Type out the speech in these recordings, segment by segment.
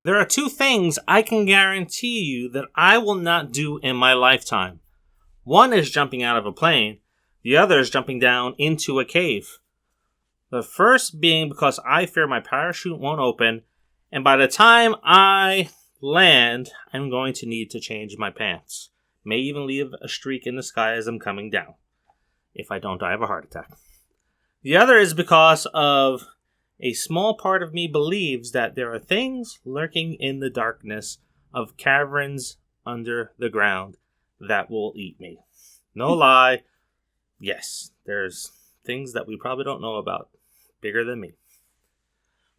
There are two things I can guarantee you that I will not do in my lifetime. One is jumping out of a plane. The other is jumping down into a cave. The first being because I fear my parachute won't open, and by the time I land, I'm going to need to change my pants. May even leave a streak in the sky as I'm coming down. If I don't die of a heart attack. The other is because of a small part of me believes that there are things lurking in the darkness of caverns under the ground that will eat me. No lie. Yes, there's things that we probably don't know about. Bigger than me.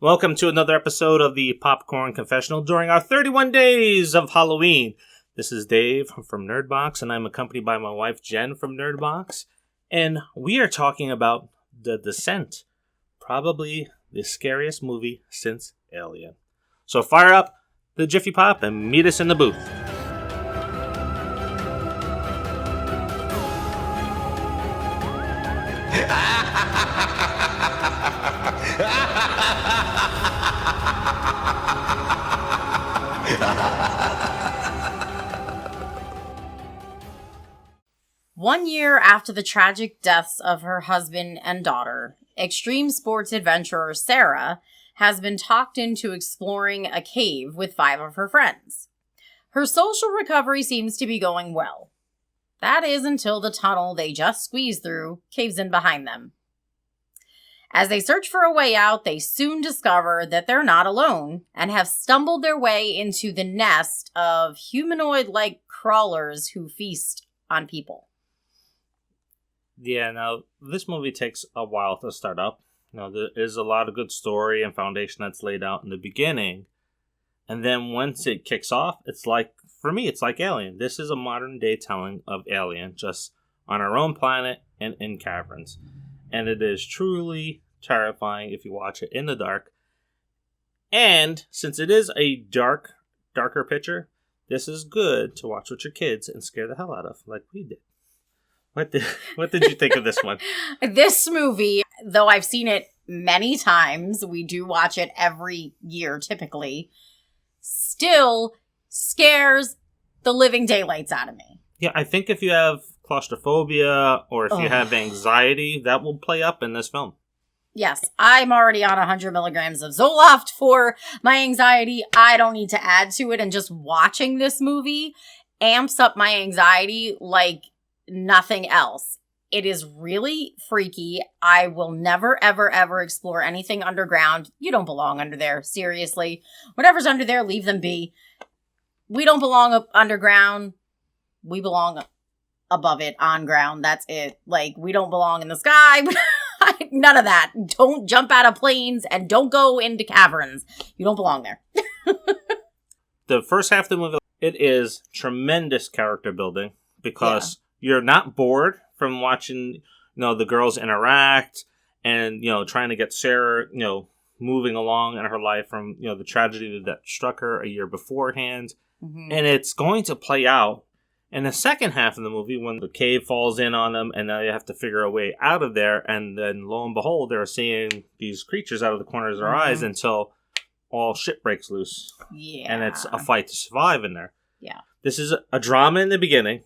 Welcome to another episode of the Popcorn Confessional during our 31 days of Halloween. This is Dave from nERD, and I'm accompanied by my wife Jenn from nERD, and we are talking about The Descent, probably the scariest movie since Alien. So fire up the Jiffy Pop and meet us in the booth. One year after the tragic deaths of her husband and daughter, extreme sports adventurer Sarah has been talked into exploring a cave with 5 of her friends. Her social recovery seems to be going well. That is until the tunnel they just squeezed through caves in behind them. As they search for a way out, they soon discover that they're not alone and have stumbled their way into the nest of humanoid-like crawlers who feast on people. Yeah, now, this movie takes a while to start up. There is a lot of good story and foundation that's laid out in the beginning. And then once it kicks off, it's like, for me, it's like Alien. This is a modern day telling of Alien, just on our own planet and in caverns. And it is truly terrifying if you watch it in the dark. And since it is a darker picture, this is good to watch with your kids and scare the hell out of, like we did. What did you think of this one? This movie, though I've seen it many times, we do watch it every year typically, still scares the living daylights out of me. Yeah, I think if you have claustrophobia or if you have anxiety, that will play up in this film. Yes, I'm already on 100 milligrams of Zoloft for my anxiety. I don't need to add to it, and just watching this movie amps up my anxiety like nothing else. It is really freaky. I will never, ever, ever explore anything underground. You don't belong under there. Seriously. Whatever's under there, leave them be. We don't belong underground. We belong above it, on ground. That's it. Like, we don't belong in the sky. None of that. Don't jump out of planes and don't go into caverns. You don't belong there. The first half of the movie, it is tremendous character building because you're not bored from watching, the girls interact and, trying to get Sarah, moving along in her life from, the tragedy that struck her a year beforehand. Mm-hmm. And it's going to play out in the second half of the movie when the cave falls in on them and now you have to figure a way out of there. And then lo and behold, they're seeing these creatures out of the corners of their eyes until all shit breaks loose. Yeah. And it's a fight to survive in there. Yeah. This is a drama in the beginning.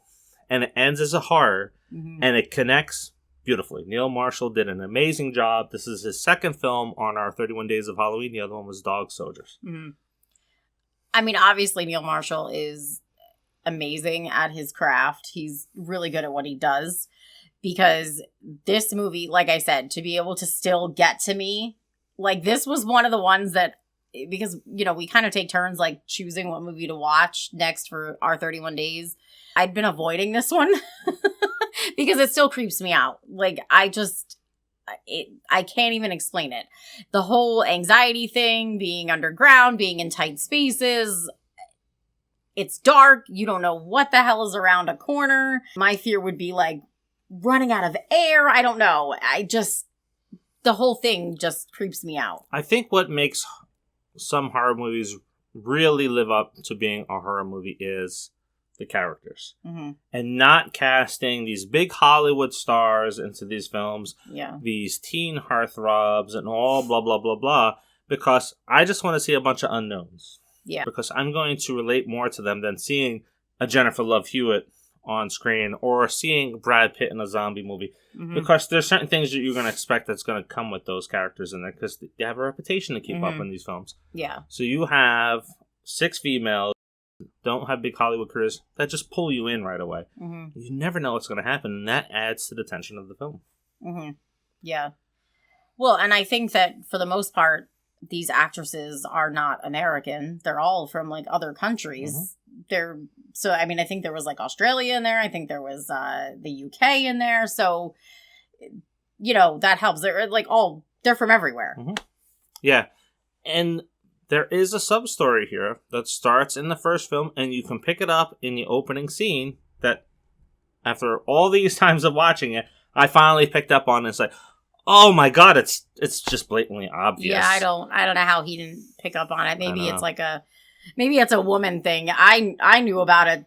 And it ends as a horror, and it connects beautifully. Neil Marshall did an amazing job. This is his second film on our 31 Days of Halloween. The other one was Dog Soldiers. Mm-hmm. I mean, obviously, Neil Marshall is amazing at his craft. He's really good at what he does. Because this movie, like I said, to be able to still get to me, like, this was one of the ones that, because, we kind of take turns, like, choosing what movie to watch next for our 31 days. I'd been avoiding this one because it still creeps me out. Like, I can't even explain it. The whole anxiety thing, being underground, being in tight spaces, it's dark. You don't know what the hell is around a corner. My fear would be like running out of air. I don't know. The whole thing just creeps me out. I think what makes some horror movies really live up to being a horror movie is the characters. Mm-hmm. And not casting these big Hollywood stars into these films, these teen heartthrobs and all blah, blah, blah, blah, because I just want to see a bunch of unknowns. Yeah. Because I'm going to relate more to them than seeing a Jennifer Love Hewitt on screen or seeing Brad Pitt in a zombie movie. Mm-hmm. Because there's certain things that you're going to expect that's going to come with those characters in there because they have a reputation to keep up in these films. Yeah. So you have 6 females, don't have big Hollywood careers, that just pull you in right away. Mm-hmm. You never know what's going to happen, and that adds to the tension of the film. Mm-hmm. Yeah. Well, and I think that for the most part, these actresses are not American. They're all from like other countries. I think there was like Australia in there. I think there was the UK in there. So, that helps. They're like they're from everywhere. Mm-hmm. Yeah. And there is a sub-story here that starts in the first film, and you can pick it up in the opening scene that after all these times of watching it, I finally picked up on. It's like, oh my god, it's just blatantly obvious. Yeah, I don't know how he didn't pick up on it. Maybe it's a woman thing. I knew about it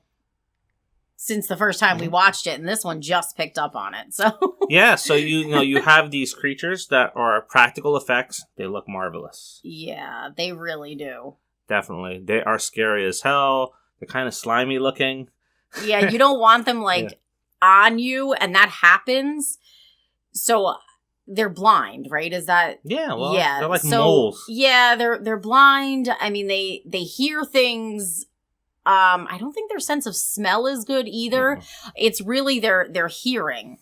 since the first time we watched it, and this one just picked up on it. So yeah, so you have these creatures that are practical effects. They look marvelous. Yeah, they really do. Definitely, they are scary as hell. They're kind of slimy looking. Yeah, you don't want them on you, and that happens. So they're blind, right? Is that they're like moles. Yeah, they're blind. I mean, they hear things. I don't think their sense of smell is good either. Mm-hmm. It's really their hearing.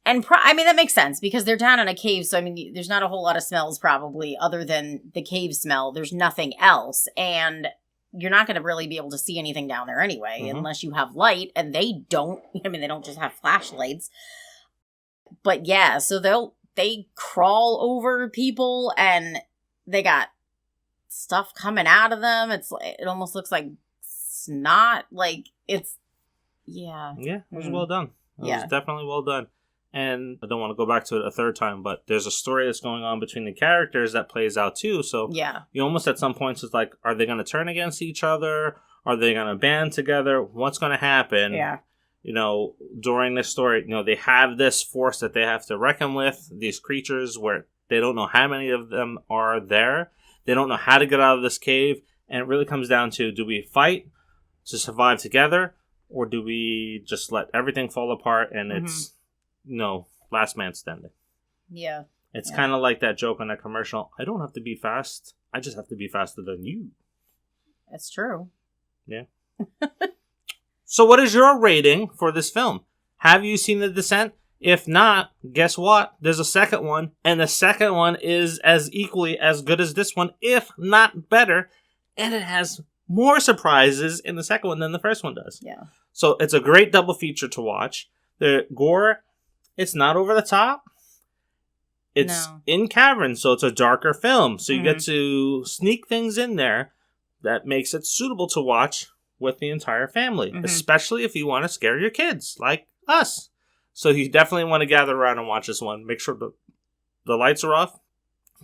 And that makes sense because they're down in a cave. So, there's not a whole lot of smells probably other than the cave smell. There's nothing else. And you're not going to really be able to see anything down there anyway, unless you have light. And they don't. They don't just have flashlights. But yeah, so they crawl over people and they got stuff coming out of them. It almost looks like snot. Like it's, yeah. Yeah, it was well done. It was definitely well done. And I don't want to go back to it a third time, but there's a story that's going on between the characters that plays out too. So you almost at some points it's like, are they going to turn against each other? Are they going to band together? What's going to happen? Yeah. During this story, they have this force that they have to reckon with, these creatures where they don't know how many of them are there. They don't know how to get out of this cave. And it really comes down to, do we fight to survive together? Or do we just let everything fall apart and it's, last man standing? Yeah. It's kind of like that joke on that commercial. I don't have to be fast. I just have to be faster than you. That's true. Yeah. So what is your rating for this film? Have you seen The Descent? If not, guess what? There's a second one, and the second one is as equally as good as this one, if not better, and it has more surprises in the second one than the first one does. Yeah. So it's a great double feature to watch. The gore, it's not over the top. It's in caverns, so it's a darker film. So you get to sneak things in there that makes it suitable to watch with the entire family, especially if you want to scare your kids, like us. So you definitely want to gather around and watch this one. Make sure the lights are off,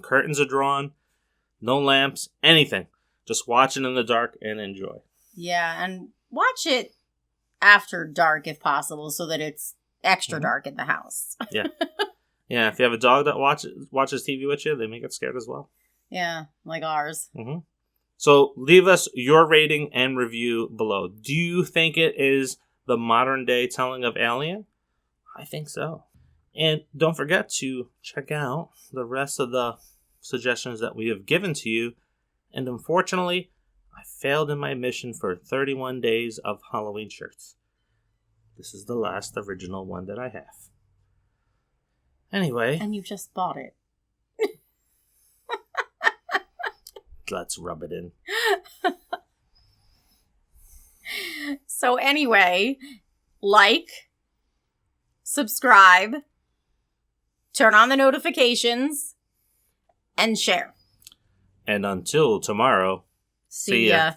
curtains are drawn, no lamps, anything. Just watch it in the dark and enjoy. Yeah, and watch it after dark if possible so that it's extra dark in the house. Yeah. Yeah, if you have a dog that watches TV with you, they may get scared as well. Yeah, like ours. Mm-hmm. So leave us your rating and review below. Do you think it is the modern day telling of Alien? I think so. And don't forget to check out the rest of the suggestions that we have given to you. And unfortunately, I failed in my mission for 31 days of Halloween shirts. This is the last original one that I have. Anyway. And you just bought it. Let's rub it in. So anyway, like, subscribe, turn on the notifications, and share. And until tomorrow, see ya.